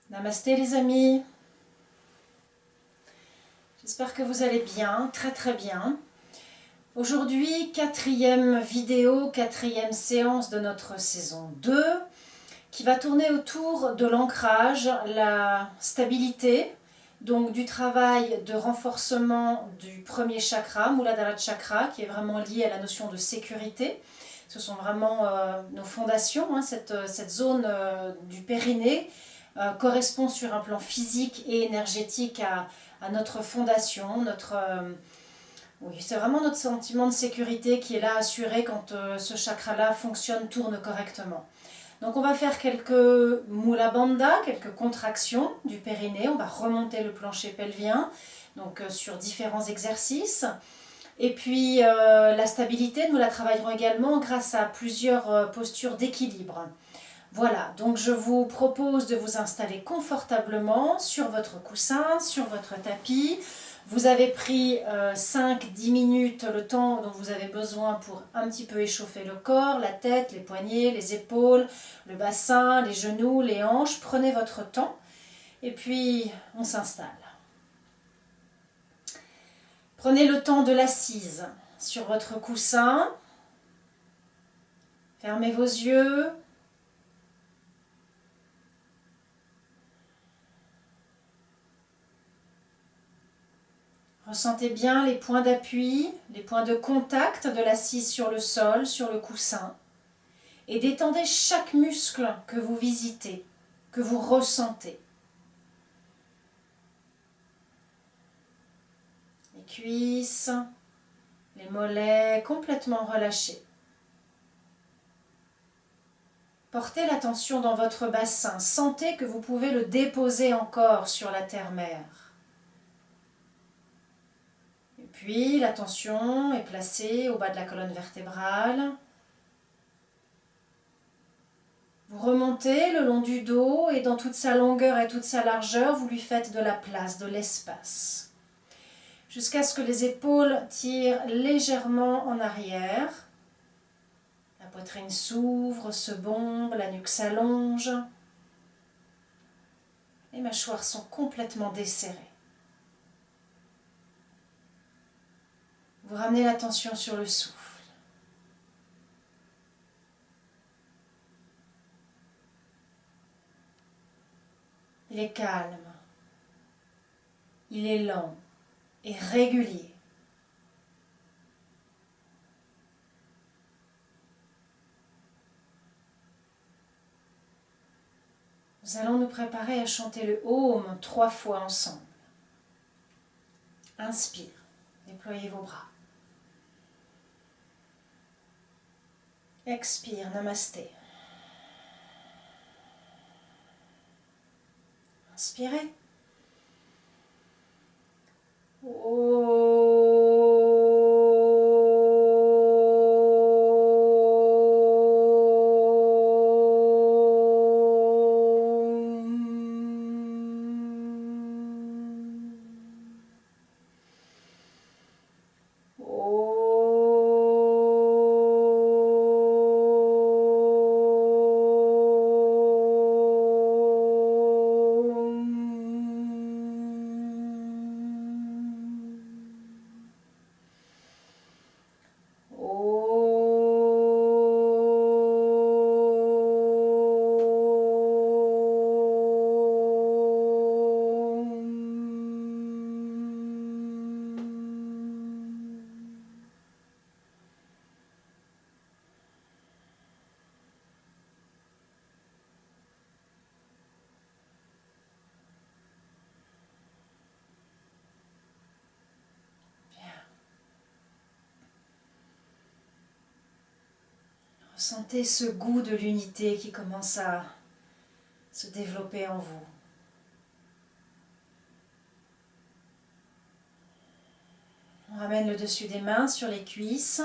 Namasté les amis, j'espère que vous allez bien, très très bien. Aujourd'hui, quatrième vidéo, quatrième séance de notre saison 2 qui va tourner autour de l'ancrage, la stabilité, donc du travail de renforcement du premier chakra, Muladhara Chakra, qui est vraiment lié à la notion de sécurité. Ce sont vraiment nos fondations, hein, cette zone du périnée correspond sur un plan physique et énergétique à notre fondation, oui, c'est vraiment notre sentiment de sécurité qui est là assuré quand ce chakra-là fonctionne, tourne correctement. Donc on va faire quelques mula bandha, quelques contractions du périnée, on va remonter le plancher pelvien, donc sur différents exercices. Et puis la stabilité, nous la travaillerons également grâce à plusieurs postures d'équilibre. Voilà, donc je vous propose de vous installer confortablement sur votre coussin, sur votre tapis. Vous avez pris 5-10 minutes, le temps dont vous avez besoin pour un petit peu échauffer le corps, la tête, les poignets, les épaules, le bassin, les genoux, les hanches. Prenez votre temps et puis on s'installe. Prenez le temps de l'assise sur votre coussin. Fermez vos yeux. Ressentez bien les points d'appui, les points de contact de l'assise sur le sol, sur le coussin. Et détendez chaque muscle que vous visitez, que vous ressentez. Les cuisses, les mollets complètement relâchés. Portez l'attention dans votre bassin. Sentez que vous pouvez le déposer encore sur la terre-mère. Et puis l'attention est placée au bas de la colonne vertébrale. Vous remontez le long du dos et dans toute sa longueur et toute sa largeur, vous lui faites de la place, de l'espace. Jusqu'à ce que les épaules tirent légèrement en arrière. La poitrine s'ouvre, se bombe, la nuque s'allonge. Les mâchoires sont complètement desserrées. Vous ramenez l'attention sur le souffle. Il est calme. Il est lent et régulier. Nous allons nous préparer à chanter le Om 3 fois ensemble. Inspire, déployez vos bras. Expire, Namasté. Inspirez. Ressentez ce goût de l'unité qui commence à se développer en vous. On ramène le dessus des mains sur les cuisses.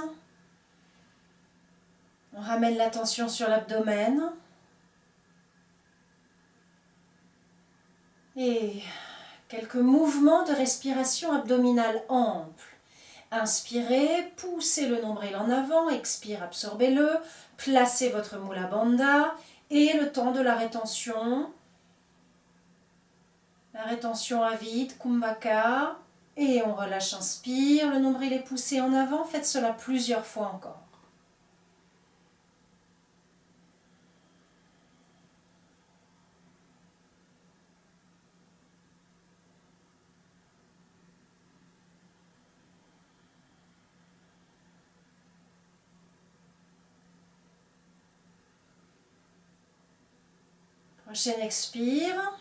On ramène l'attention sur l'abdomen. Et quelques mouvements de respiration abdominale ample. Inspirez, poussez le nombril en avant, expire, absorbez-le, placez votre Mula Bandha et le temps de la rétention, La rétention à vide, Kumbhaka. Et on relâche, inspire, le nombril est poussé en avant. Faites cela plusieurs fois encore. Prochaine expire.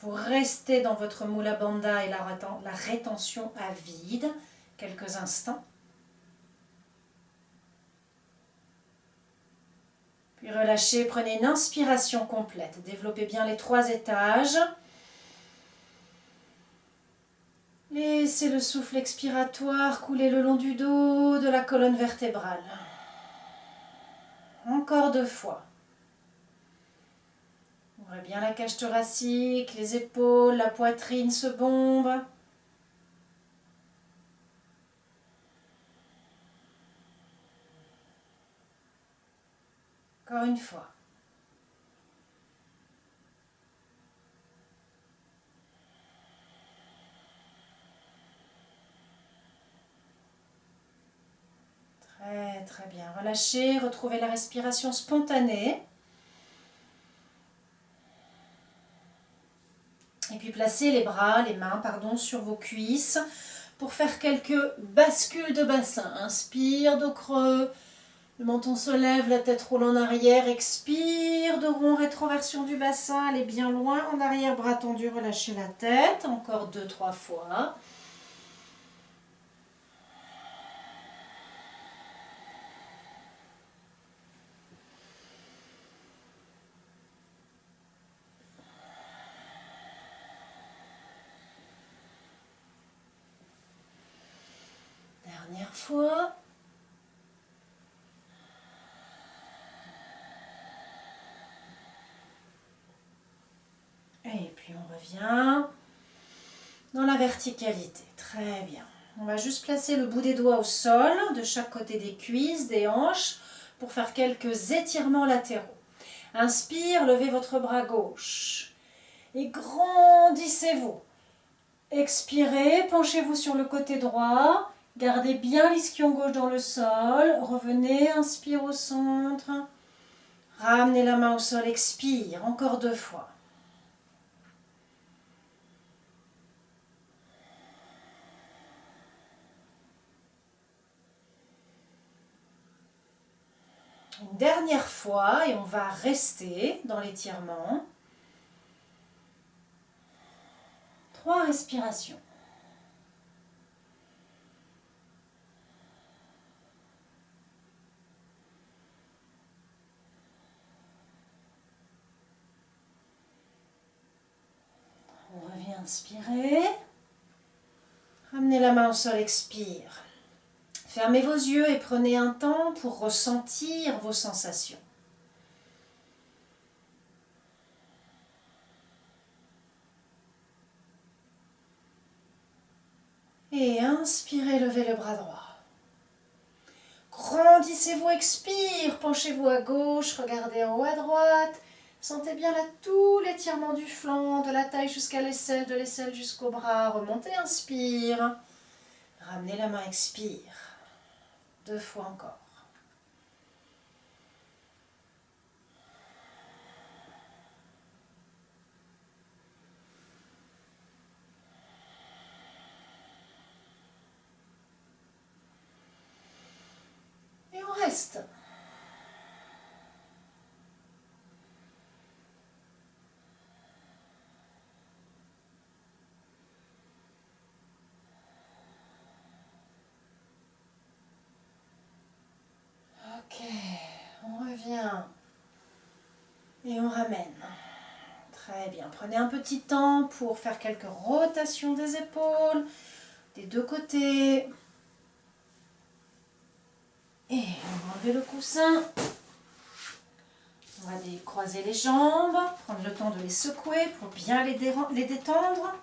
Vous restez dans votre Mula Bandha et la rétention à vide quelques instants. Puis relâchez, prenez une inspiration complète. Développez bien les 3 étages. Laissez le souffle expiratoire couler le long du dos, de la colonne vertébrale. Encore 2 fois. Ouvrez bien la cage thoracique, les épaules, la poitrine se bombe. Encore une fois. Très très bien. Relâchez, retrouvez la respiration spontanée. Et puis placez les mains sur vos cuisses pour faire quelques bascules de bassin. Inspire, dos creux, le menton se lève, la tête roule en arrière. Expire, dos rond, rétroversion du bassin, allez bien loin en arrière, bras tendus, relâchez la tête. Encore 2-3 fois. Dernière fois. Et puis on revient dans la verticalité. Très bien. On va juste placer le bout des doigts au sol, de chaque côté des cuisses, des hanches, pour faire quelques étirements latéraux. Inspire, levez votre bras gauche et grandissez-vous. Expirez, penchez-vous sur le côté droit. Gardez bien l'ischion gauche dans le sol. Revenez, inspire au centre. Ramenez la main au sol, expire. Encore 2 fois. Une dernière fois et on va rester dans l'étirement. 3 respirations. On revient inspirer. Ramenez la main au sol, expire. Fermez vos yeux et prenez un temps pour ressentir vos sensations. Et inspirez, levez le bras droit. Grandissez-vous, expire, penchez-vous à gauche, regardez en haut à droite. Sentez bien là tout l'étirement du flanc, de la taille jusqu'à l'aisselle, de l'aisselle jusqu'au bras. Remontez, inspire. Ramenez la main, expire. 2 fois encore. Et on reste. Ok, on revient et on ramène. Très bien, prenez un petit temps pour faire quelques rotations des épaules, des 2 côtés. Et on va enlever le coussin. On va croiser les jambes, prendre le temps de les secouer pour bien les détendre.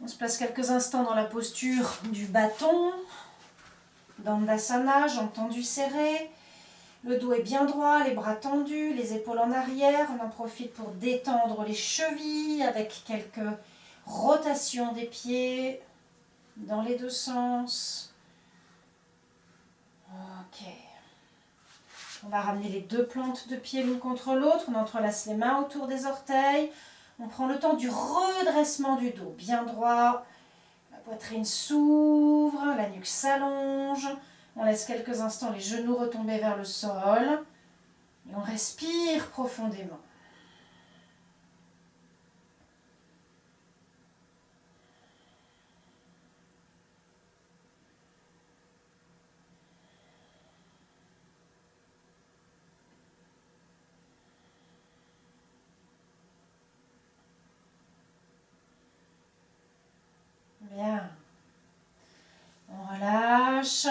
On se place quelques instants dans la posture du bâton, Dandasana, jambes tendues serrées. Le dos est bien droit, les bras tendus, les épaules en arrière. On en profite pour détendre les chevilles avec quelques rotations des pieds dans les deux sens. Ok. On va ramener les deux plantes de pied l'une contre l'autre. On entrelace les mains autour des orteils. On prend le temps du redressement du dos. Bien droit. La poitrine s'ouvre, la nuque s'allonge. On laisse quelques instants les genoux retomber vers le sol. Et on respire profondément. Bien. On relâche.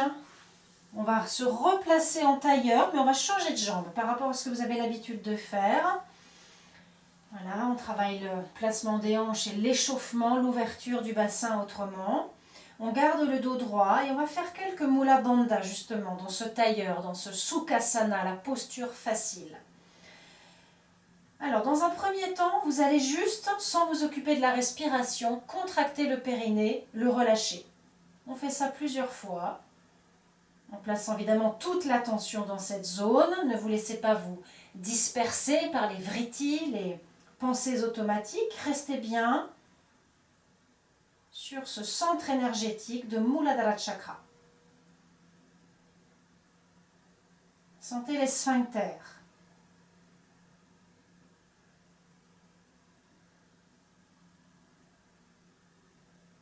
On va se replacer en tailleur, mais on va changer de jambe par rapport à ce que vous avez l'habitude de faire. Voilà, on travaille le placement des hanches et l'échauffement, l'ouverture du bassin autrement. On garde le dos droit et on va faire quelques mula bandha justement dans ce tailleur, dans ce sukhasana, la posture facile. Alors, dans un premier temps, vous allez juste, sans vous occuper de la respiration, contracter le périnée, le relâcher. On fait ça plusieurs fois, en plaçant évidemment toute l'attention dans cette zone. Ne vous laissez pas vous disperser par les vrittis, les pensées automatiques. Restez bien sur ce centre énergétique de Muladhara Chakra. Sentez les sphincters.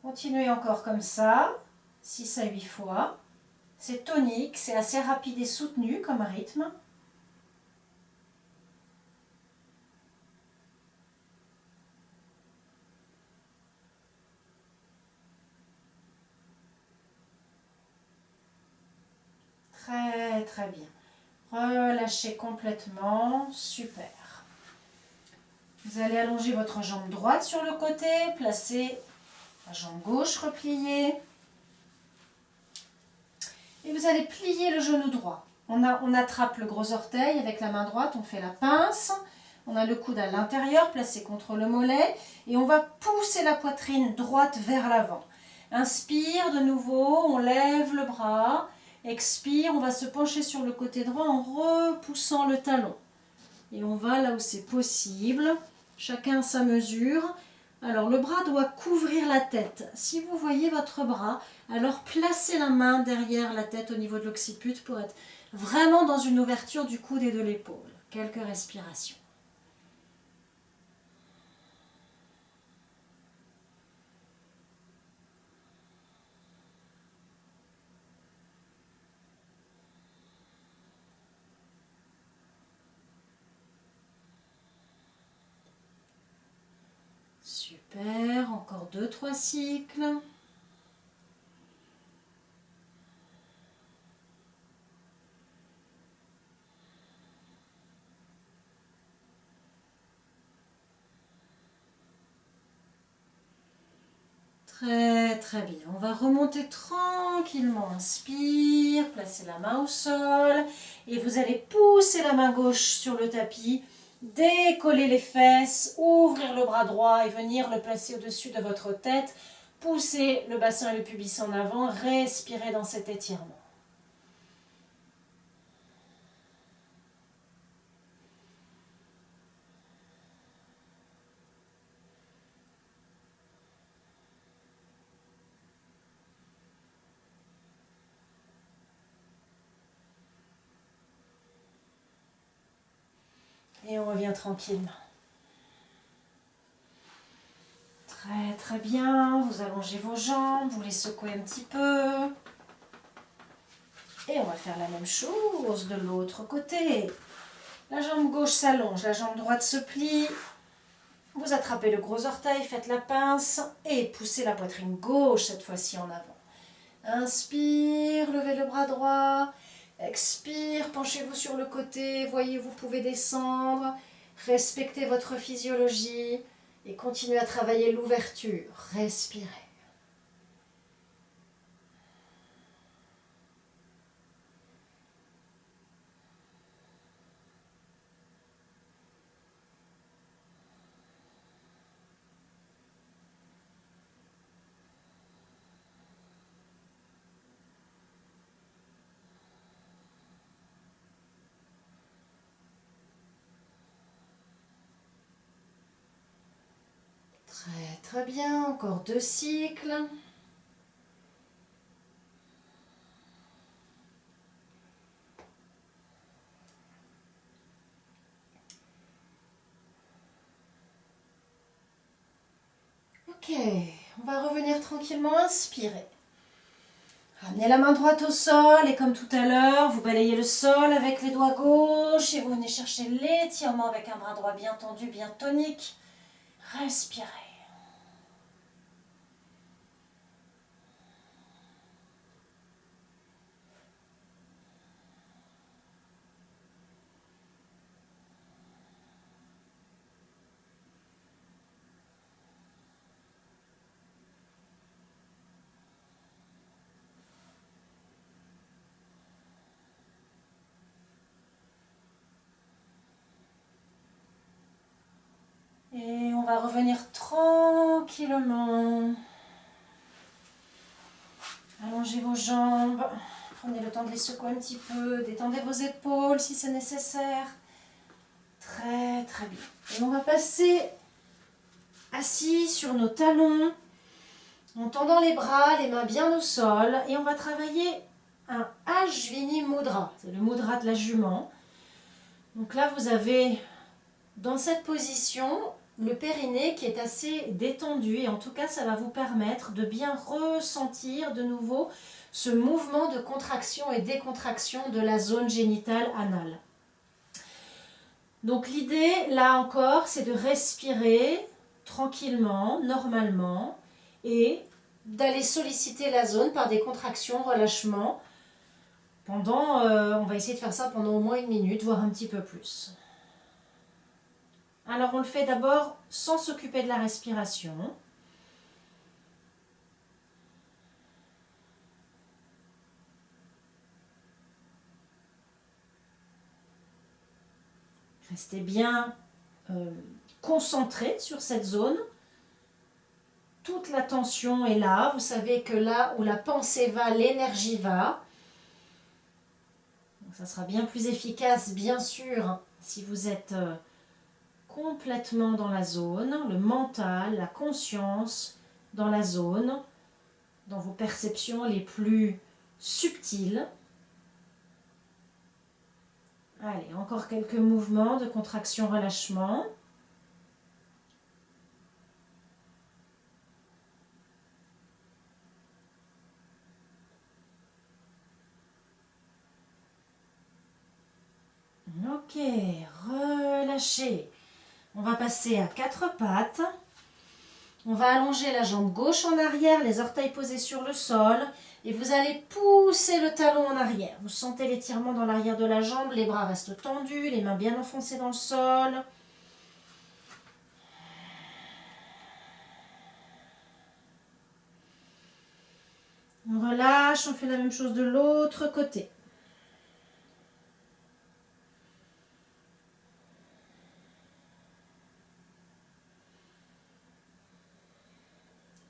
Continuez encore comme ça, 6 à 8 fois. C'est tonique, c'est assez rapide et soutenu comme rythme. Très très bien. Relâchez complètement, super. Vous allez allonger votre jambe droite sur le côté, placer la jambe gauche repliée. Et vous allez plier le genou droit. On attrape le gros orteil avec la main droite, on fait la pince. On a le coude à l'intérieur, placé contre le mollet. Et on va pousser la poitrine droite vers l'avant. Inspire de nouveau, on lève le bras. Expire, on va se pencher sur le côté droit en repoussant le talon. Et on va là où c'est possible, chacun à sa mesure. Alors le bras doit couvrir la tête. Si vous voyez votre bras, alors placez la main derrière la tête au niveau de l'occiput pour être vraiment dans une ouverture du coude et de l'épaule. Quelques respirations. Super, encore 2-3 cycles. Très très bien. On va remonter tranquillement. Inspire, placez la main au sol et vous allez pousser la main gauche sur le tapis, décoller les fesses, ouvrir le bras droit et venir le placer au-dessus de votre tête. Poussez le bassin et le pubis en avant, respirez dans cet étirement. Et on revient tranquillement. Très très bien, vous allongez vos jambes, vous les secouez un petit peu. Et on va faire la même chose de l'autre côté. La jambe gauche s'allonge, la jambe droite se plie. Vous attrapez le gros orteil, faites la pince et poussez la poitrine gauche cette fois-ci en avant. Inspire, levez le bras droit. Expire, penchez-vous sur le côté, voyez, vous pouvez descendre. Respectez votre physiologie et continuez à travailler l'ouverture. Respirez. très bien, encore 2 cycles. Ok, on va revenir tranquillement, inspirer. Ramenez la main droite au sol et comme tout à l'heure, vous balayez le sol avec les doigts gauches et vous venez chercher l'étirement avec un bras droit bien tendu, bien tonique. Respirez. Et on va revenir tranquillement. Allongez vos jambes. Prenez le temps de les secouer un petit peu. Détendez vos épaules si c'est nécessaire. Très très bien. Et on va passer assis sur nos talons, en tendant les bras, les mains bien au sol. Et on va travailler un Ashwini Mudra. C'est le mudra de la jument. Donc là, vous avez dans cette position le périnée qui est assez détendu. Et en tout cas, ça va vous permettre de bien ressentir de nouveau ce mouvement de contraction et décontraction de la zone génitale anale. Donc l'idée, là encore, c'est de respirer tranquillement, normalement, et d'aller solliciter la zone par des contractions, relâchements. On va essayer de faire ça pendant au moins 1 minute, voire un petit peu plus. Alors on le fait d'abord sans s'occuper de la respiration. Restez bien concentré sur cette zone. Toute l'attention est là. Vous savez que là où la pensée va, l'énergie va. Donc ça sera bien plus efficace, bien sûr, si vous êtes complètement dans la zone, le mental, la conscience dans la zone, dans vos perceptions les plus subtiles. Allez, encore quelques mouvements de contraction-relâchement. Ok, relâchez. On va passer à 4 pattes. On va allonger la jambe gauche en arrière, les orteils posés sur le sol. Et vous allez pousser le talon en arrière. Vous sentez l'étirement dans l'arrière de la jambe, les bras restent tendus, les mains bien enfoncées dans le sol. On relâche, on fait la même chose de l'autre côté.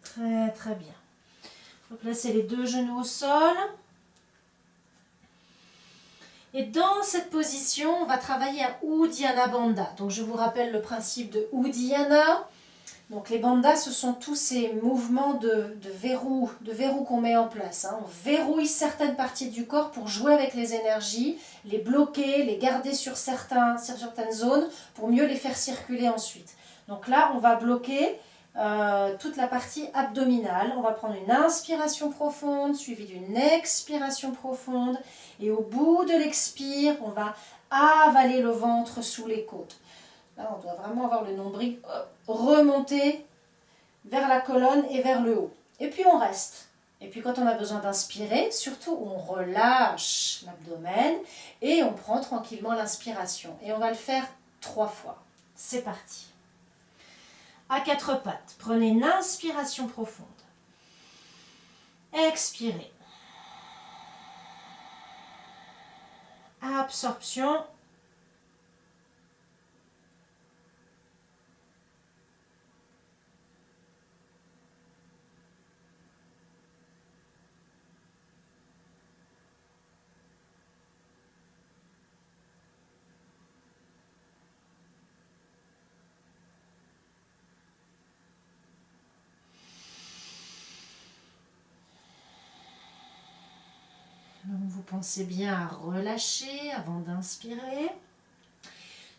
Très très bien. Replacez les 2 genoux au sol. Et dans cette position, on va travailler à Uddiyana Bandha. Donc je vous rappelle le principe de Uddiyana. Donc les bandhas, ce sont tous ces mouvements de verrou qu'on met en place. On verrouille certaines parties du corps pour jouer avec les énergies, les bloquer, les garder sur certaines zones pour mieux les faire circuler ensuite. Donc là, on va bloquer toute la partie abdominale. On va prendre une inspiration profonde suivie d'une expiration profonde. Et au bout de l'expire, on va avaler le ventre sous les côtes. Là, on doit vraiment avoir le nombril remonter vers la colonne et vers le haut. Et puis on reste. Et puis quand on a besoin d'inspirer, surtout on relâche l'abdomen et on prend tranquillement l'inspiration. Et on va le faire 3 fois. C'est parti. À 4 pattes, prenez une inspiration profonde. Expirez. Absorption. pensez bien à relâcher avant d'inspirer.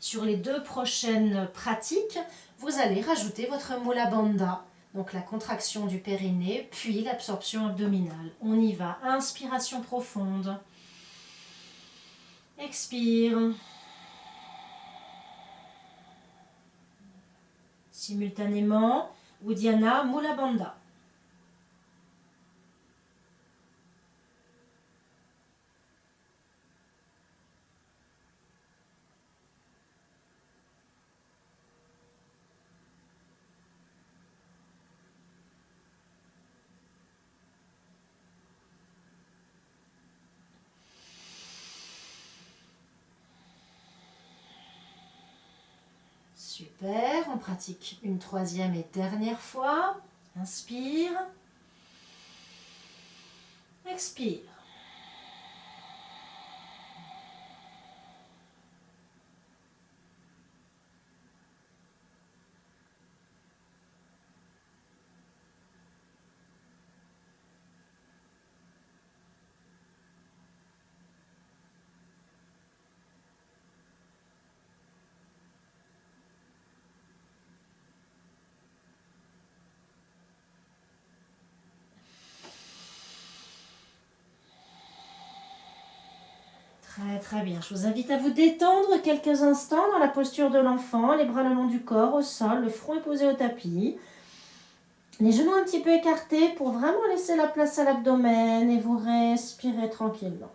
Sur les 2 prochaines pratiques, vous allez rajouter votre Mula Bandha, donc la contraction du périnée, puis l'absorption abdominale. On y va. Inspiration profonde. Expire. Simultanément, Uddiyana Mula Bandha. Super, on pratique une 3e et dernière fois. Inspire. Expire. Très bien. Je vous invite à vous détendre quelques instants dans la posture de l'enfant, les bras le long du corps, au sol, le front est posé au tapis. Les genoux un petit peu écartés pour vraiment laisser la place à l'abdomen et vous respirez tranquillement.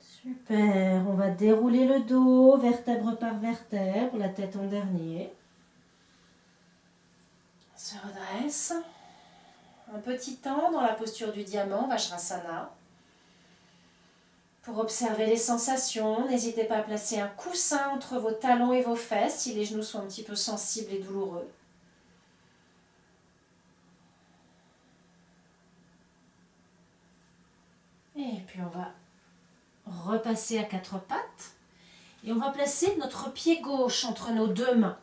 Super, on va dérouler le dos, vertèbre par vertèbre, la tête en dernier. On se redresse. Un petit temps dans la posture du diamant, Vajrasana. Pour observer les sensations, n'hésitez pas à placer un coussin entre vos talons et vos fesses si les genoux sont un petit peu sensibles et douloureux. Et puis on va repasser à 4 pattes et on va placer notre pied gauche entre nos 2 mains.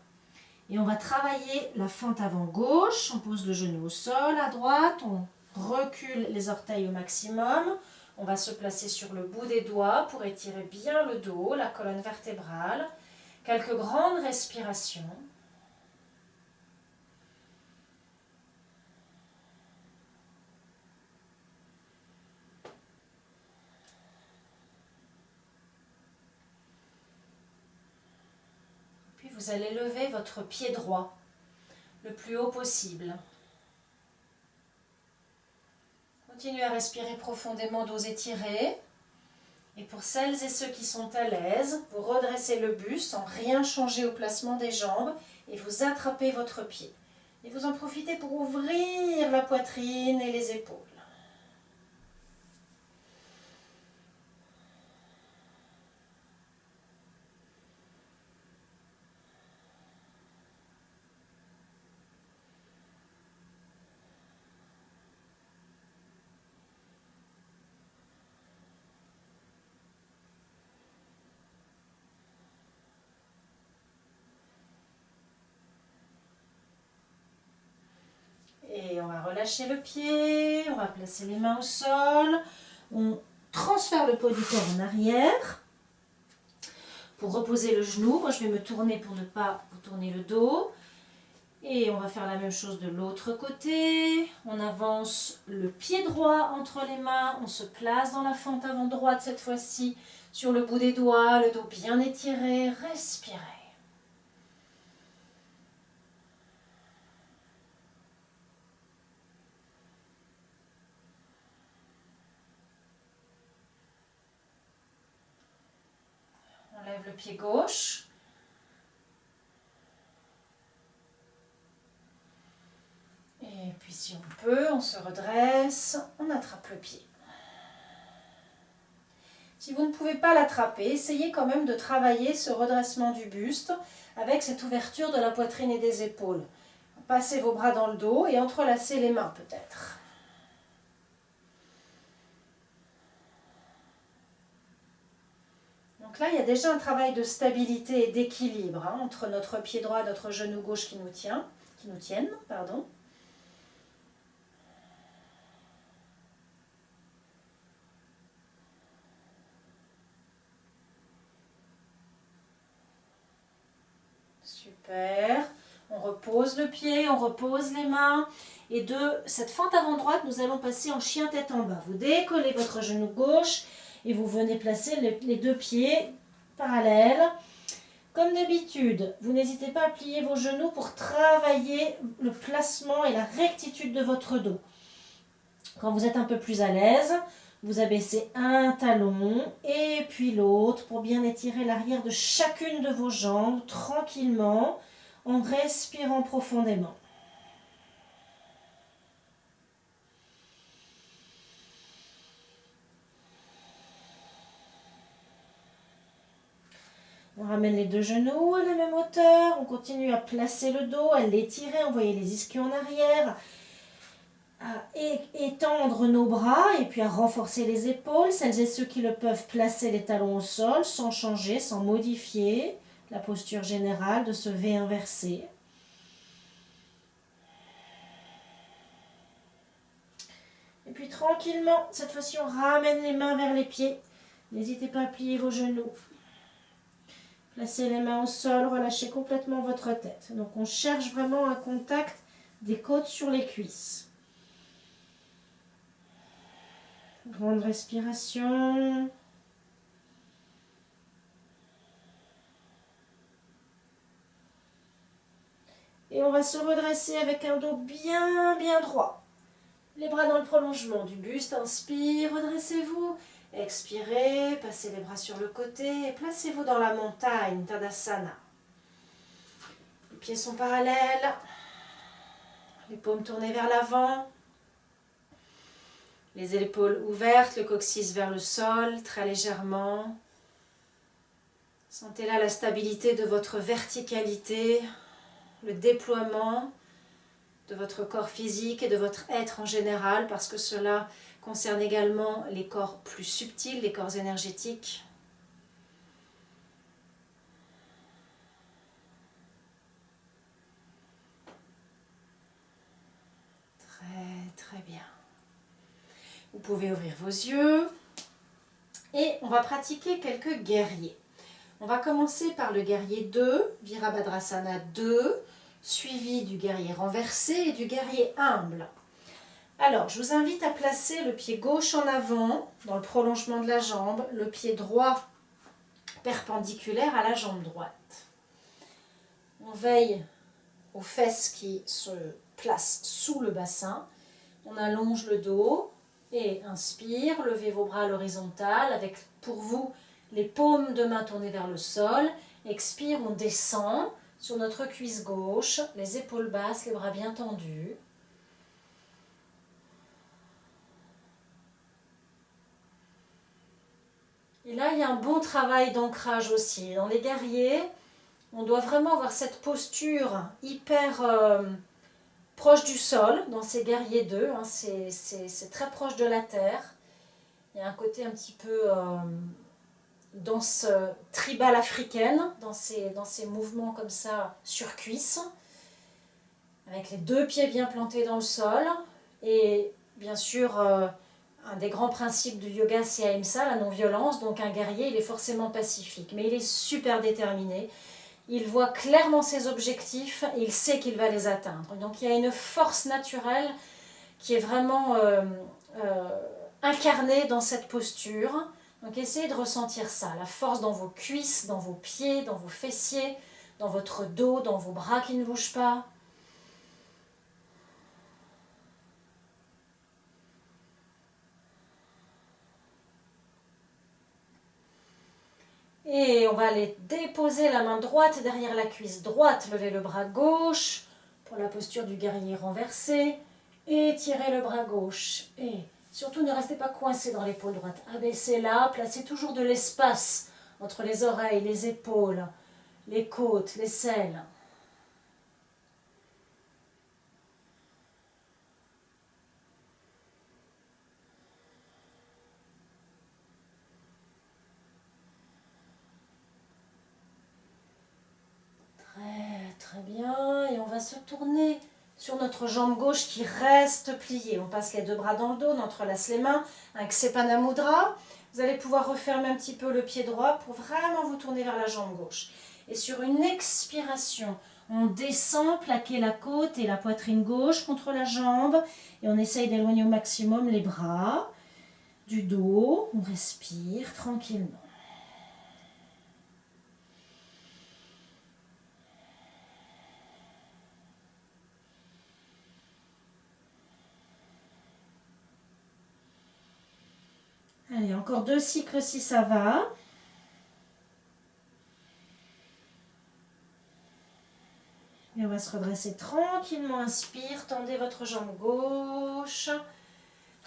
Et on va travailler la fente avant gauche, on pose le genou au sol, à droite, on recule les orteils au maximum. On va se placer sur le bout des doigts pour étirer bien le dos, la colonne vertébrale. Quelques grandes respirations. Puis vous allez lever votre pied droit le plus haut possible. Continuez à respirer profondément, dos étiré. Et pour celles et ceux qui sont à l'aise, vous redressez le buste sans rien changer au placement des jambes et vous attrapez votre pied. Et vous en profitez pour ouvrir la poitrine et les épaules. Et on va relâcher le pied, on va placer les mains au sol, on transfère le poids du corps en arrière. Pour reposer le genou, moi je vais me tourner pour ne pas vous tourner le dos. Et on va faire la même chose de l'autre côté. On avance le pied droit entre les mains, on se place dans la fente avant droite cette fois-ci, sur le bout des doigts, le dos bien étiré, respirez. On lève le pied gauche. Et puis si on peut, on se redresse, on attrape le pied. Si vous ne pouvez pas l'attraper, essayez quand même de travailler ce redressement du buste avec cette ouverture de la poitrine et des épaules. Passez vos bras dans le dos et entrelacez les mains peut-être. Donc là, il y a déjà un travail de stabilité et d'équilibre hein, entre notre pied droit et notre genou gauche qui nous tiennent, pardon. Super. On repose le pied, on repose les mains. Et de cette fente avant droite, nous allons passer en chien tête en bas. Vous décollez votre genou gauche et vous venez placer les deux pieds parallèles. Comme d'habitude, vous n'hésitez pas à plier vos genoux pour travailler le placement et la rectitude de votre dos. Quand vous êtes un peu plus à l'aise, vous abaissez un talon et puis l'autre pour bien étirer l'arrière de chacune de vos jambes tranquillement en respirant profondément. On ramène les deux genoux à la même hauteur, on continue à placer le dos, à l'étirer, envoyer les ischios en arrière, à étendre nos bras et puis à renforcer les épaules. Celles et ceux qui le peuvent, placer les talons au sol sans changer, sans modifier la posture générale de ce V inversé. Et puis tranquillement, cette fois-ci on ramène les mains vers les pieds. N'hésitez pas à plier vos genoux. Placez les mains au sol, relâchez complètement votre tête. Donc on cherche vraiment un contact des côtes sur les cuisses. Grande respiration. Et on va se redresser avec un dos bien droit. Les bras dans le prolongement du buste, inspire, redressez-vous. Expirez, passez les bras sur le côté et placez-vous dans la montagne, Tadasana. Les pieds sont parallèles, les paumes tournées vers l'avant, les épaules ouvertes, le coccyx vers le sol, très légèrement. Sentez là la stabilité de votre verticalité, le déploiement de votre corps physique et de votre être en général, parce que cela concerne également les corps plus subtils, les corps énergétiques. Très bien. Vous pouvez ouvrir vos yeux et on va pratiquer quelques guerriers. On va commencer par le guerrier 2, Virabhadrasana 2, suivi du guerrier renversé et du guerrier humble. Alors, je vous invite à placer le pied gauche en avant, dans le prolongement de la jambe, le pied droit perpendiculaire à la jambe droite. On veille aux fesses qui se placent sous le bassin. On allonge le dos et inspire, levez vos bras à l'horizontale avec pour vous les paumes de main tournées vers le sol. Expire, on descend sur notre cuisse gauche, les épaules basses, les bras bien tendus. Et là, il y a un bon travail d'ancrage aussi. Dans les guerriers, on doit vraiment avoir cette posture hyper proche du sol, dans ces guerriers 2. Hein, c'est très proche de la terre. Il y a un côté un petit peu danse tribale africaine, dans ces mouvements comme ça sur cuisse, avec les deux pieds bien plantés dans le sol. Et bien sûr, un des grands principes du yoga, c'est Ahimsa, la non-violence. Donc un guerrier, il est forcément pacifique, mais il est super déterminé. Il voit clairement ses objectifs et il sait qu'il va les atteindre. Donc il y a une force naturelle qui est vraiment incarnée dans cette posture. Donc essayez de ressentir ça, la force dans vos cuisses, dans vos pieds, dans vos fessiers, dans votre dos, dans vos bras qui ne bougent pas. Et on va aller déposer la main droite derrière la cuisse droite, lever le bras gauche pour la posture du guerrier renversé, étirez le bras gauche et surtout ne restez pas coincé dans l'épaule droite, abaissez-la, placez toujours de l'espace entre les oreilles, les épaules, les côtes, les selles. se tourner sur notre jambe gauche qui reste pliée. On passe les deux bras dans le dos, on entrelace les mains, un Ksepana Mudra. Vous allez pouvoir refermer un petit peu le pied droit pour vraiment vous tourner vers la jambe gauche. Et sur une expiration, on descend, plaquer la côte et la poitrine gauche contre la jambe. Et on essaye d'éloigner au maximum les bras du dos. On respire tranquillement. Allez, encore 2 cycles si ça va. Et on va se redresser tranquillement. Inspire, tendez votre jambe gauche.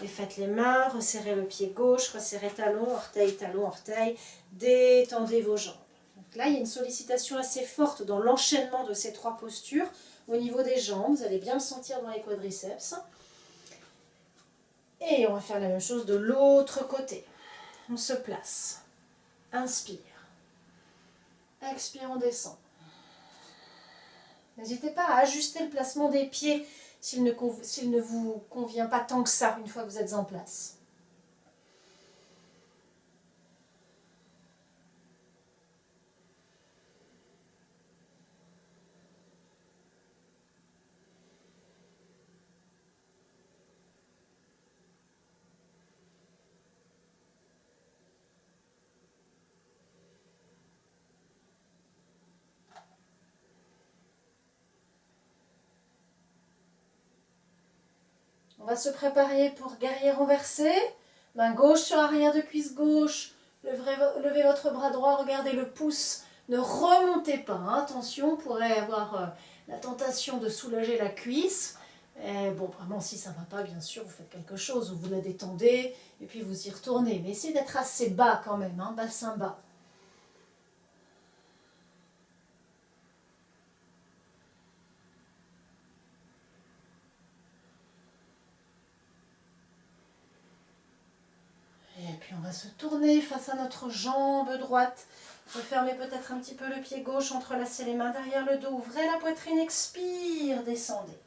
Et faites les mains, resserrez le pied gauche, resserrez talon, orteil. Détendez vos jambes. Donc là, il y a une sollicitation assez forte dans l'enchaînement de ces 3 postures. Au niveau des jambes, vous allez bien le sentir dans les quadriceps. Et on va faire la même chose de l'autre côté. On se place. Inspire. Expire, on descend. N'hésitez pas à ajuster le placement des pieds s'il ne vous convient pas tant que ça une fois que vous êtes en place. On va se préparer pour guerrier renversé. Main gauche sur arrière de cuisse gauche. Levez votre bras droit, regardez le pouce. Ne remontez pas, hein. Attention, on pourrait avoir la tentation de soulager la cuisse. Et bon, vraiment, si ça ne va pas, bien sûr, vous faites quelque chose, vous la détendez et puis vous y retournez. Mais essayez d'être assez bas quand même, hein, bassin bas. Et puis on va se tourner face à notre jambe droite. Refermez peut-être un petit peu le pied gauche, entrelacez les mains derrière le dos, ouvrez la poitrine, expire, descendez.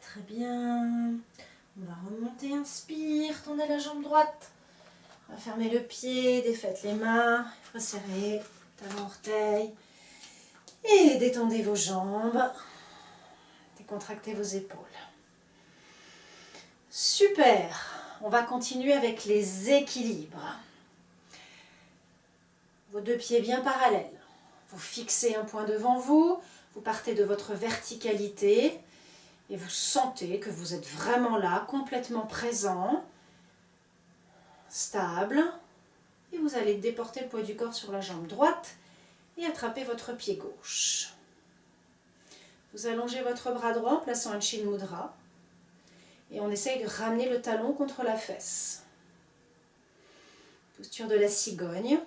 Très bien. On va remonter, inspire, tendez la jambe droite. Refermez le pied, défaites les mains, resserrez, talon orteil. Et détendez vos jambes. Décontractez vos épaules. Super. On va continuer avec les équilibres. Vos 2 pieds bien parallèles. Vous fixez un point devant vous. Vous partez de votre verticalité. Et vous sentez que vous êtes vraiment là, complètement présent, stable. Et vous allez déporter le poids du corps sur la jambe droite et attraper votre pied gauche. Vous allongez votre bras droit en plaçant un Chin Mudra. Et on essaye de ramener le talon contre la fesse. Posture de la cigogne.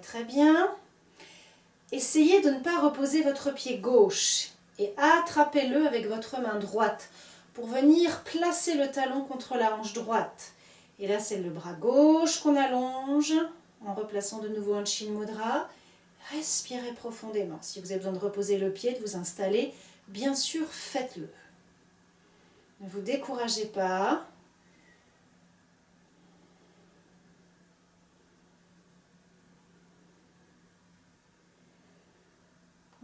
Très bien. Essayez de ne pas reposer votre pied gauche et attrapez-le avec votre main droite pour venir placer le talon contre la hanche droite. Et là, c'est le bras gauche qu'on allonge en replaçant de nouveau un Chin Mudra. Respirez profondément. Si vous avez besoin de reposer le pied, de vous installer, bien sûr, faites-le. Ne vous découragez pas.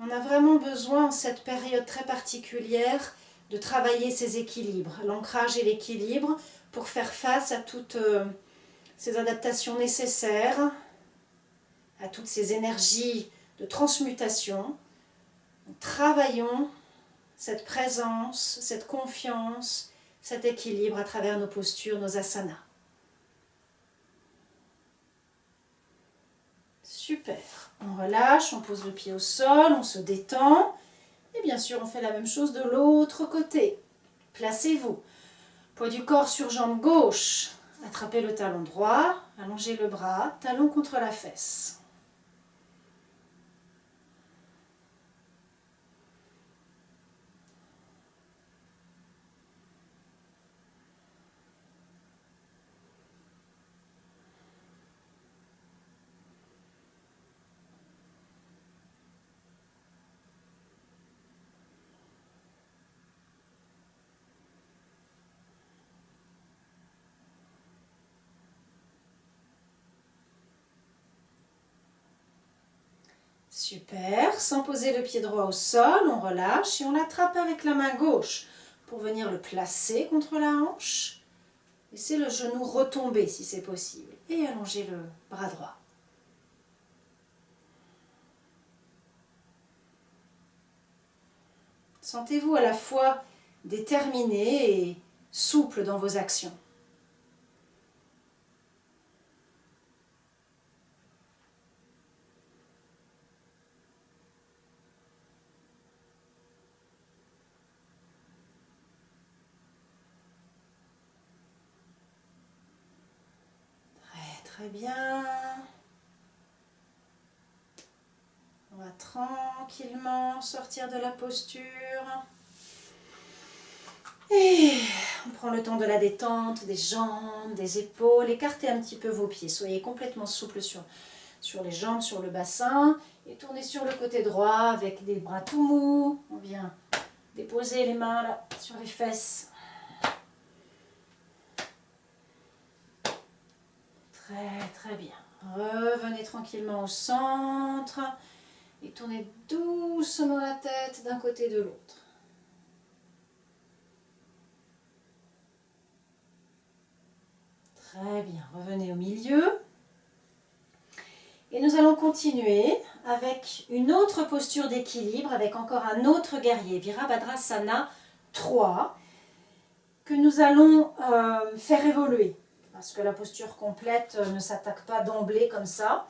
On a vraiment besoin, en cette période très particulière, de travailler ces équilibres, l'ancrage et l'équilibre, pour faire face à toutes ces adaptations nécessaires à toutes ces énergies de transmutation. Travaillons cette présence, cette confiance, cet équilibre à travers nos postures, nos asanas. Super. On relâche, on pose le pied au sol, on se détend. Et bien sûr, on fait la même chose de l'autre côté. Placez-vous. Poids du corps sur jambe gauche. Attrapez le talon droit, allongez le bras, talon contre la fesse. Super, sans poser le pied droit au sol, on relâche et on l'attrape avec la main gauche pour venir le placer contre la hanche. Laissez le genou retomber si c'est possible et allongez le bras droit. Sentez-vous à la fois déterminé et souple dans vos actions. Très bien. On va tranquillement sortir de la posture. Et on prend le temps de la détente des jambes, des épaules. Écartez un petit peu vos pieds. Soyez complètement souple sur les jambes, sur le bassin. Et tournez sur le côté droit avec des bras tout mous. On vient déposer les mains là sur les fesses. Très bien. Revenez tranquillement au centre et tournez doucement la tête d'un côté et de l'autre. Très bien. Revenez au milieu. Et nous allons continuer avec une autre posture d'équilibre, avec encore un autre guerrier, Virabhadrasana 3, que nous allons faire évoluer. Parce que la posture complète ne s'attaque pas d'emblée comme ça.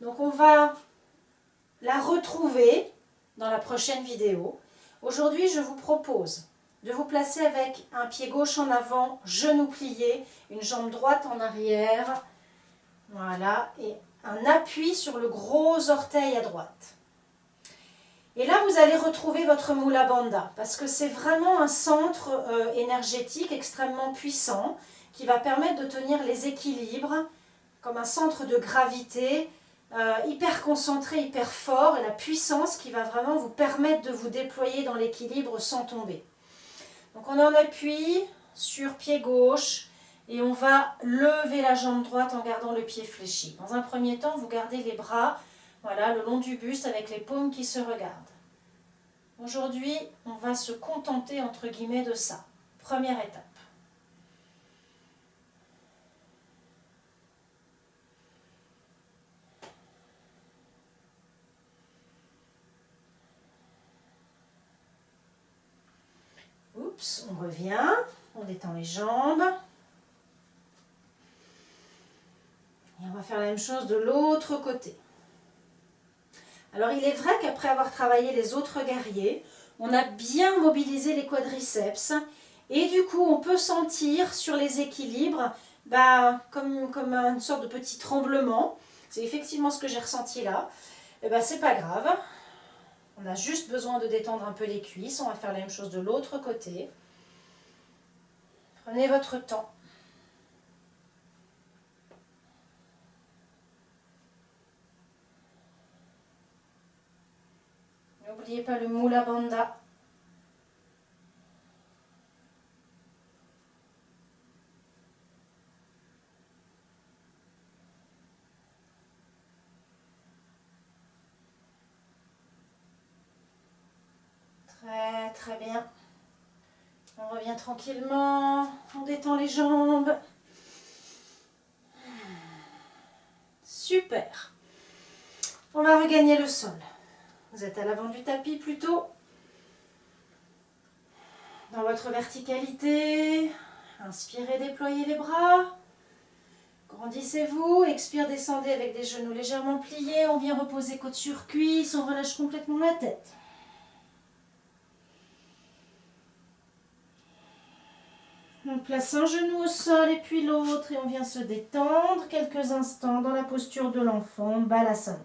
Donc on va la retrouver dans la prochaine vidéo. Aujourd'hui, je vous propose de vous placer avec un pied gauche en avant, genou plié, une jambe droite en arrière. Voilà, et un appui sur le gros orteil à droite. Et là, vous allez retrouver votre Mula Bandha, parce que c'est vraiment un centre énergétique extrêmement puissant qui va permettre de tenir les équilibres comme un centre de gravité hyper concentré, hyper fort, et la puissance qui va vraiment vous permettre de vous déployer dans l'équilibre sans tomber. Donc on en appuie sur pied gauche et on va lever la jambe droite en gardant le pied fléchi. Dans un premier temps, vous gardez les bras voilà, le long du buste avec les paumes qui se regardent. Aujourd'hui, on va se contenter entre guillemets de ça. Première étape. Oups, on revient, on détend les jambes. Et on va faire la même chose de l'autre côté. Alors il est vrai qu'après avoir travaillé les autres guerriers, on a bien mobilisé les quadriceps et du coup on peut sentir sur les équilibres comme une sorte de petit tremblement. C'est effectivement ce que j'ai ressenti là. Et c'est pas grave. On a juste besoin de détendre un peu les cuisses. On va faire la même chose de l'autre côté. Prenez votre temps. N'oubliez pas le Mula Bandha. Très bien. On revient tranquillement, on détend les jambes. Super. va regagner le sol. Vous êtes à l'avant du tapis plutôt. Dans votre verticalité, inspirez, déployez les bras. Grandissez-vous, expire, descendez avec des genoux légèrement pliés. On vient reposer côte sur cuisse, on relâche complètement la tête. On place un genou au sol et puis l'autre et on vient se détendre quelques instants dans la posture de l'enfant, Balasana.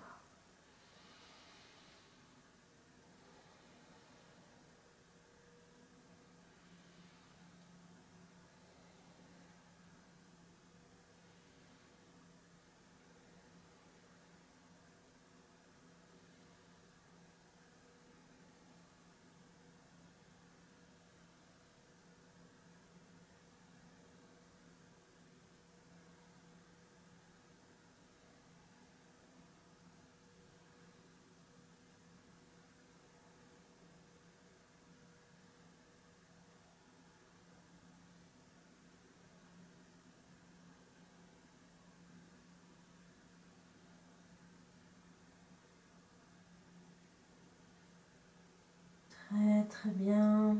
Très bien.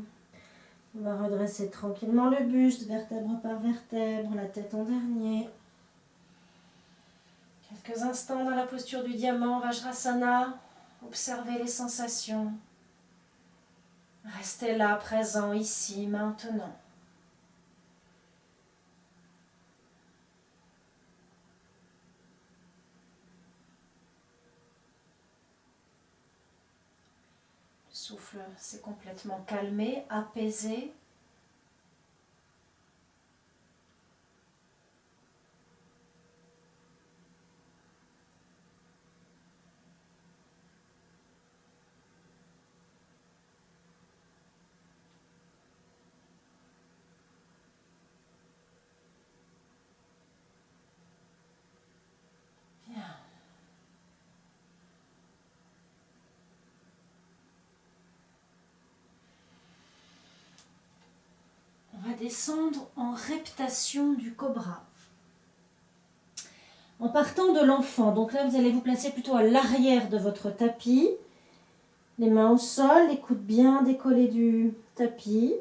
On va redresser tranquillement le buste, vertèbre par vertèbre, la tête en dernier. Quelques instants dans la posture du diamant, Vajrasana. Observez les sensations. Restez là, présent, ici, maintenant. Le souffle s'est complètement calmé, apaisé. Bien. On va descendre en reptation du cobra. En partant de l'enfant, donc là vous allez vous placer plutôt à l'arrière de votre tapis. Les mains au sol, les coudes bien décollés du tapis.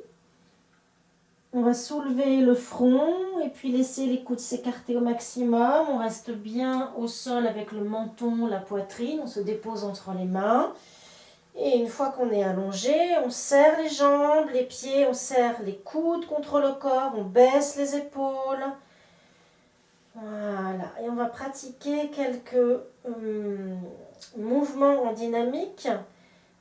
On va soulever le front et puis laisser les coudes s'écarter au maximum. On reste bien au sol avec le menton, la poitrine. On se dépose entre les mains. Et une fois qu'on est allongé, on serre les jambes, les pieds, on serre les coudes contre le corps, on baisse les épaules. Voilà. Et on va pratiquer quelques mouvements en dynamique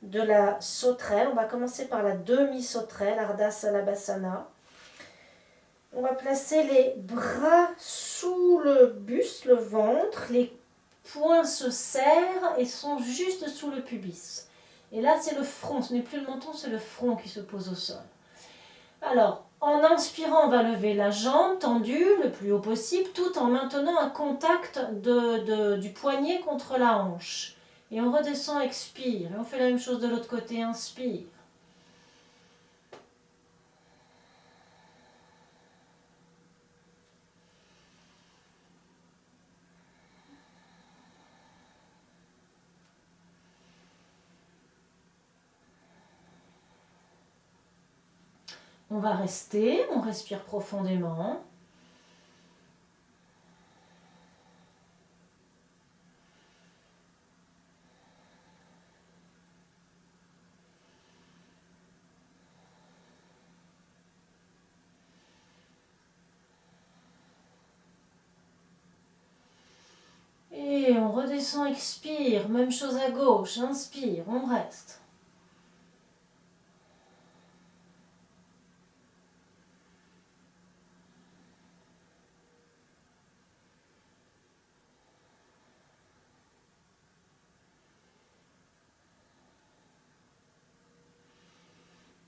de la sauterelle. On va commencer par la demi-sauterelle, Ardha Salabhasana. On va placer les bras sous le buste, le ventre. Les poings se serrent et sont juste sous le pubis. Et là, c'est le front. Ce n'est plus le menton, c'est le front qui se pose au sol. Alors, en inspirant, on va lever la jambe tendue le plus haut possible, tout en maintenant un contact du poignet contre la hanche. Et on redescend, expire. Et on fait la même chose de l'autre côté, inspire. On va rester, on respire profondément. Et on redescend, expire. Même chose à gauche, inspire, on reste.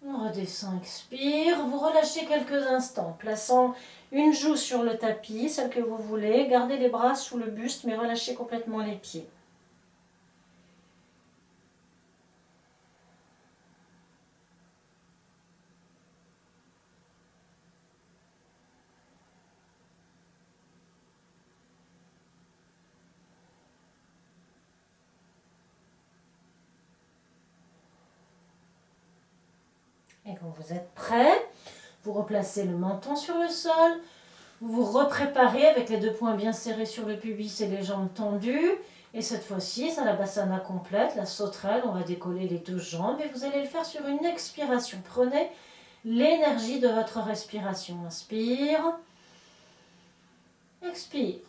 On redescend, expire. Vous relâchez quelques instants, plaçant une joue sur le tapis, celle que vous voulez. Gardez les bras sous le buste, mais relâchez complètement les pieds. Et quand vous êtes prêt, vous replacez le menton sur le sol, vous vous repréparez avec les 2 poings bien serrés sur le pubis et les jambes tendues. Et cette fois-ci, c'est la basana complète, la sauterelle. On va décoller les 2 jambes et vous allez le faire sur une expiration. Prenez l'énergie de votre respiration. Inspire, expire.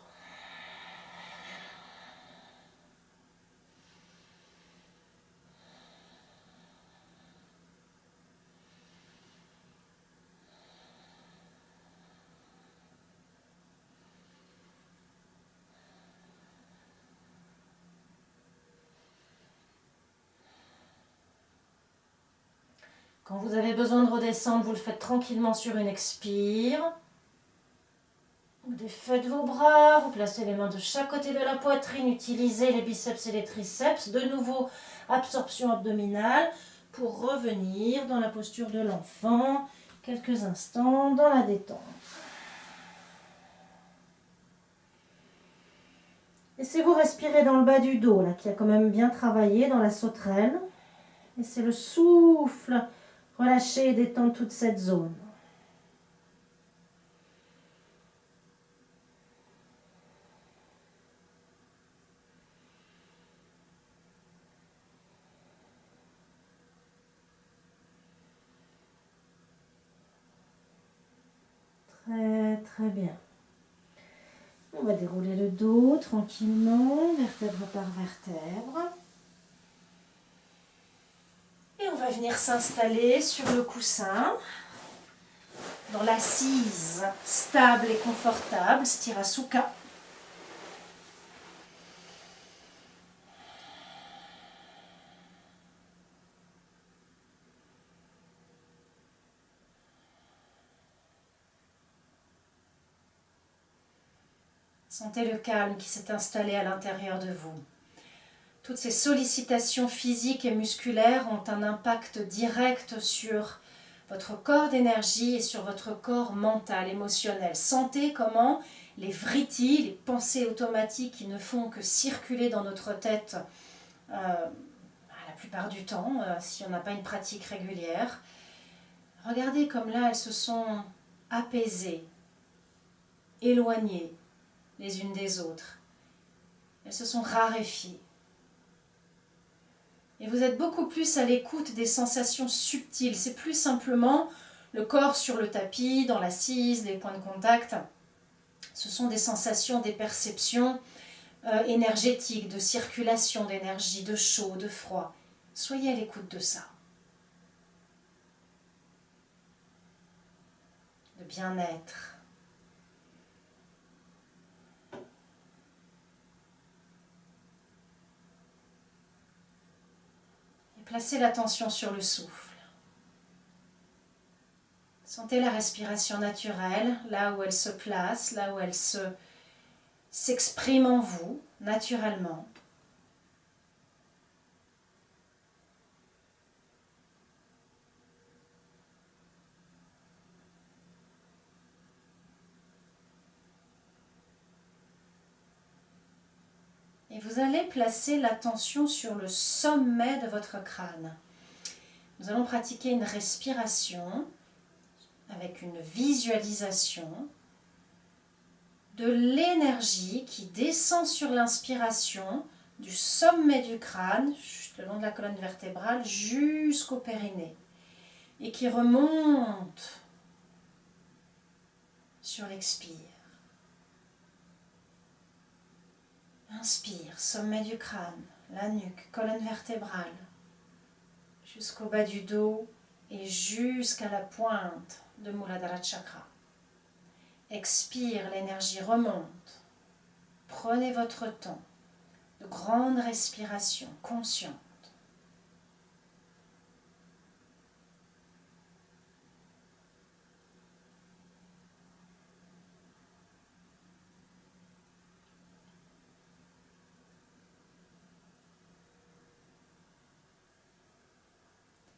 Quand vous avez besoin de redescendre, vous le faites tranquillement sur une expire. Vous défaites vos bras, vous placez les mains de chaque côté de la poitrine, utilisez les biceps et les triceps. De nouveau, absorption abdominale pour revenir dans la posture de l'enfant. Quelques instants dans la détente. Laissez-vous respirer dans le bas du dos, là, qui a quand même bien travaillé dans la sauterelle. Laissez le souffle relâcher et détendre toute cette zone. Très bien. On va dérouler le dos tranquillement, vertèbre par vertèbre. Et on va venir s'installer sur le coussin, dans l'assise stable et confortable, Sthirasukha. Sentez le calme qui s'est installé à l'intérieur de vous. Toutes ces sollicitations physiques et musculaires ont un impact direct sur votre corps d'énergie et sur votre corps mental, émotionnel. Sentez comment les vrittis, les pensées automatiques qui ne font que circuler dans notre tête la plupart du temps, si on n'a pas une pratique régulière, regardez comme là elles se sont apaisées, éloignées les unes des autres. Elles se sont raréfiées. Et vous êtes beaucoup plus à l'écoute des sensations subtiles. C'est plus simplement le corps sur le tapis, dans l'assise, les points de contact. Ce sont des sensations, des perceptions énergétiques, de circulation d'énergie, de chaud, de froid. Soyez à l'écoute de ça. De bien-être. Placez l'attention sur le souffle. Sentez la respiration naturelle, là où elle se place, là où elle s'exprime en vous, naturellement. Et vous allez placer l'attention sur le sommet de votre crâne. Nous allons pratiquer une respiration avec une visualisation de l'énergie qui descend sur l'inspiration du sommet du crâne, le long de la colonne vertébrale, jusqu'au périnée et qui remonte sur l'expire. Inspire, sommet du crâne, la nuque, colonne vertébrale, jusqu'au bas du dos et jusqu'à la pointe de Muladhara Chakra. Expire, l'énergie remonte. Prenez votre temps de grande respiration consciente.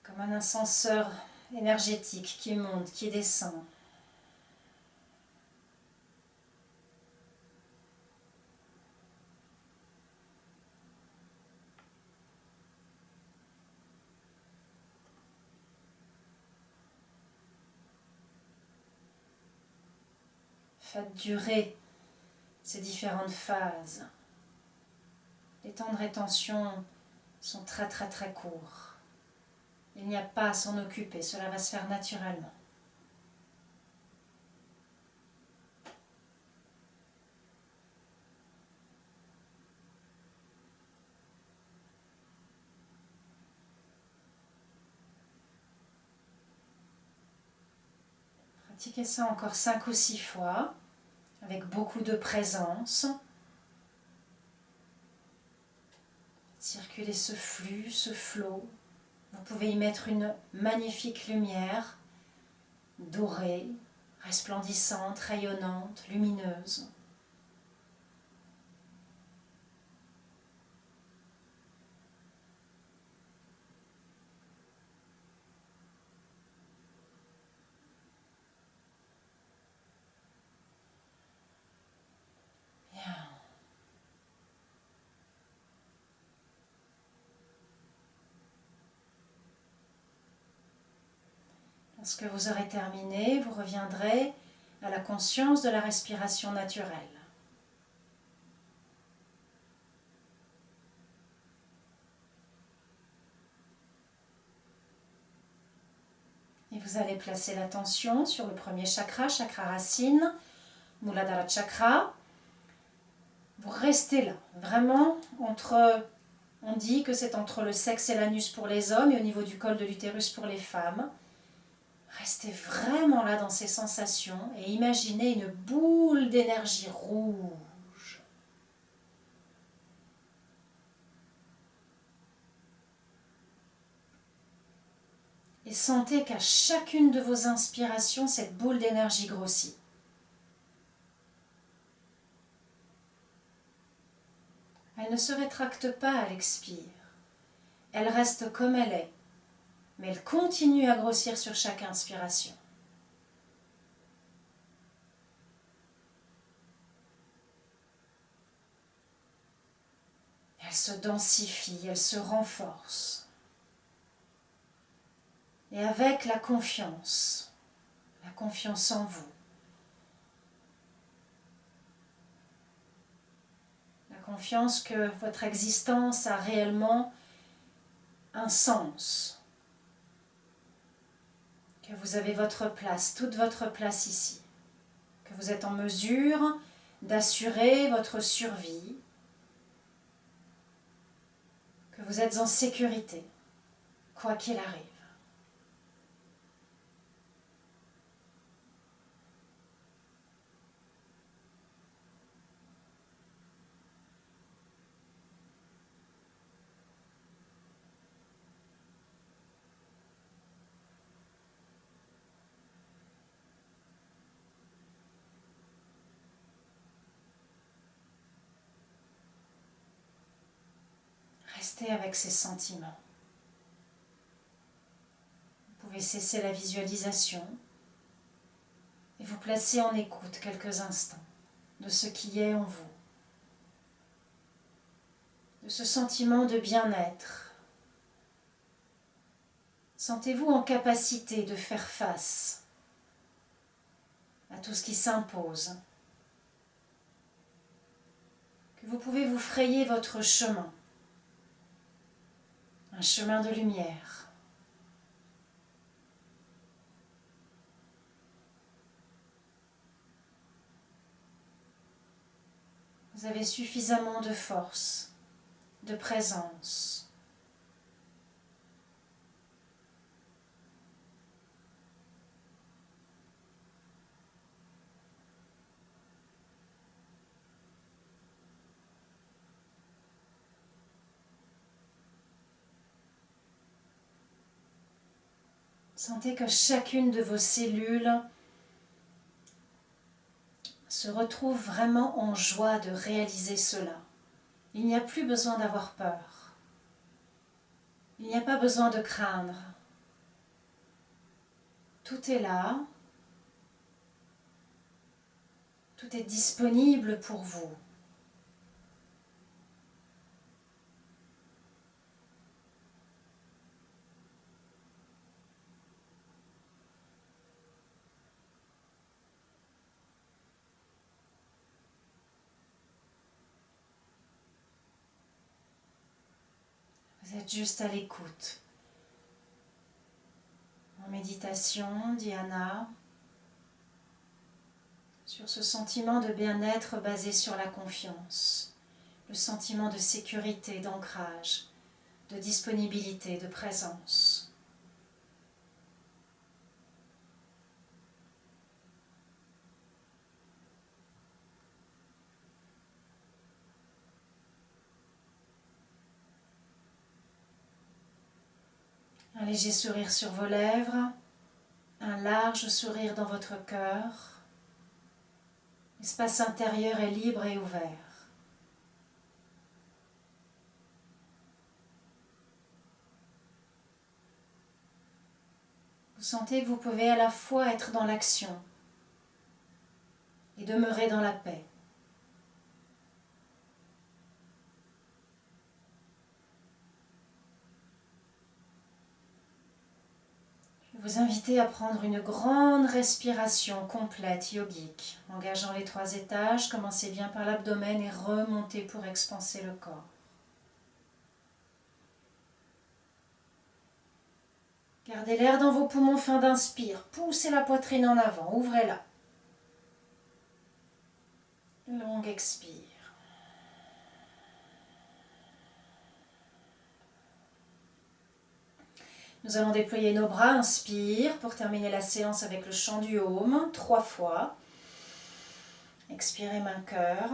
Comme un ascenseur énergétique qui monte, qui descend. Faites durer ces différentes phases. Les temps de rétention sont très très très courts. Il n'y a pas à s'en occuper, cela va se faire naturellement. Pratiquez ça encore 5 ou 6 fois, avec beaucoup de présence. Circulez ce flux, ce flot. Vous pouvez y mettre une magnifique lumière, dorée, resplendissante, rayonnante, lumineuse. Bien. Lorsque vous aurez terminé, vous reviendrez à la conscience de la respiration naturelle. Et vous allez placer l'attention sur le premier chakra, chakra racine, Muladhara Chakra. Vous restez là, vraiment entre, on dit que c'est entre le sexe et l'anus pour les hommes et au niveau du col de l'utérus pour les femmes. Restez vraiment là dans ces sensations et imaginez une boule d'énergie rouge. Et sentez qu'à chacune de vos inspirations, cette boule d'énergie grossit. Elle ne se rétracte pas à l'expire. Elle reste comme elle est, mais elle continue à grossir sur chaque inspiration. Elle se densifie, elle se renforce. Et avec la confiance en vous, la confiance que votre existence a réellement un sens, que vous avez votre place, toute votre place ici, que vous êtes en mesure d'assurer votre survie, que vous êtes en sécurité, quoi qu'il arrive. Restez avec ces sentiments. Vous pouvez cesser la visualisation et vous placer en écoute quelques instants de ce qui est en vous, de ce sentiment de bien-être. Sentez-vous en capacité de faire face à tout ce qui s'impose, que vous pouvez vous frayer votre chemin, un chemin de lumière. Vous avez suffisamment de force, de présence. Sentez que chacune de vos cellules se retrouve vraiment en joie de réaliser cela. Il n'y a plus besoin d'avoir peur. Il n'y a pas besoin de craindre. Tout est là. Tout est disponible pour vous. Vous êtes juste à l'écoute. En méditation, Dhyana, sur ce sentiment de bien-être basé sur la confiance, le sentiment de sécurité, d'ancrage, de disponibilité, de présence. Un léger sourire sur vos lèvres, un large sourire dans votre cœur. L'espace intérieur est libre et ouvert. Vous sentez que vous pouvez à la fois être dans l'action et demeurer dans la paix. Je vous invite à prendre une grande respiration complète yogique. Engageant les 3 étages, commencez bien par l'abdomen et remontez pour expanser le corps. Gardez l'air dans vos poumons fin d'inspire. Poussez la poitrine en avant, ouvrez-la. Longue expire. Nous allons déployer nos bras, inspire pour terminer la séance avec le chant du Om, 3 fois. Expirez main cœur.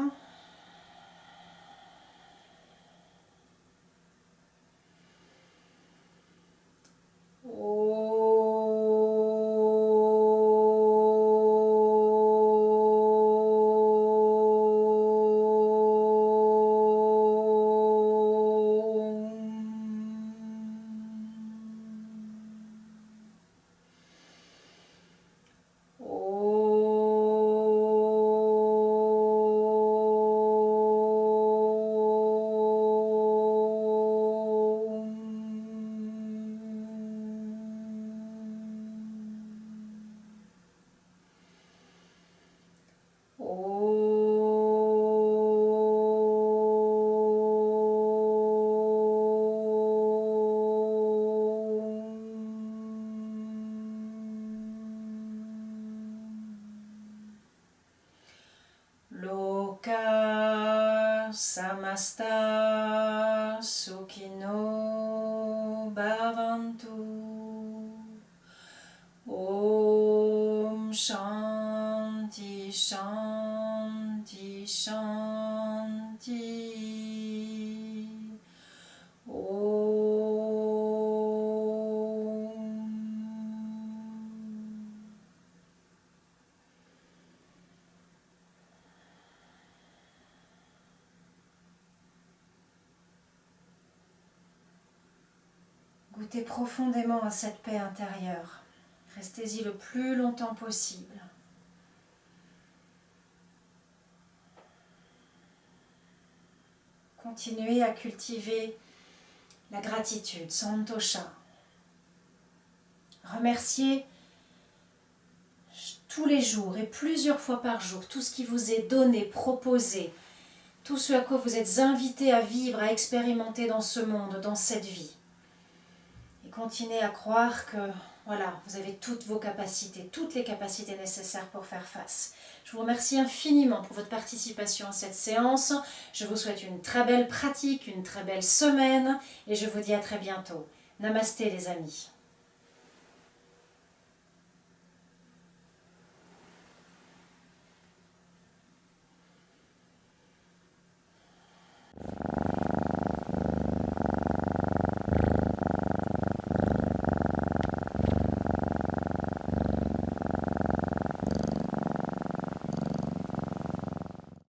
Loka samasta sukhino bhavantu. Om Shanti Shanti Shanti. Om. Goûtez profondément à cette paix intérieure. Restez-y le plus longtemps possible. Continuez à cultiver la gratitude, santosha. Remerciez tous les jours et plusieurs fois par jour tout ce qui vous est donné, proposé, tout ce à quoi vous êtes invité à vivre, à expérimenter dans ce monde, dans cette vie. Et continuez à croire que voilà, vous avez toutes vos capacités, toutes les capacités nécessaires pour faire face. Je vous remercie infiniment pour votre participation à cette séance. Je vous souhaite une très belle pratique, une très belle semaine et je vous dis à très bientôt. Namasté les amis.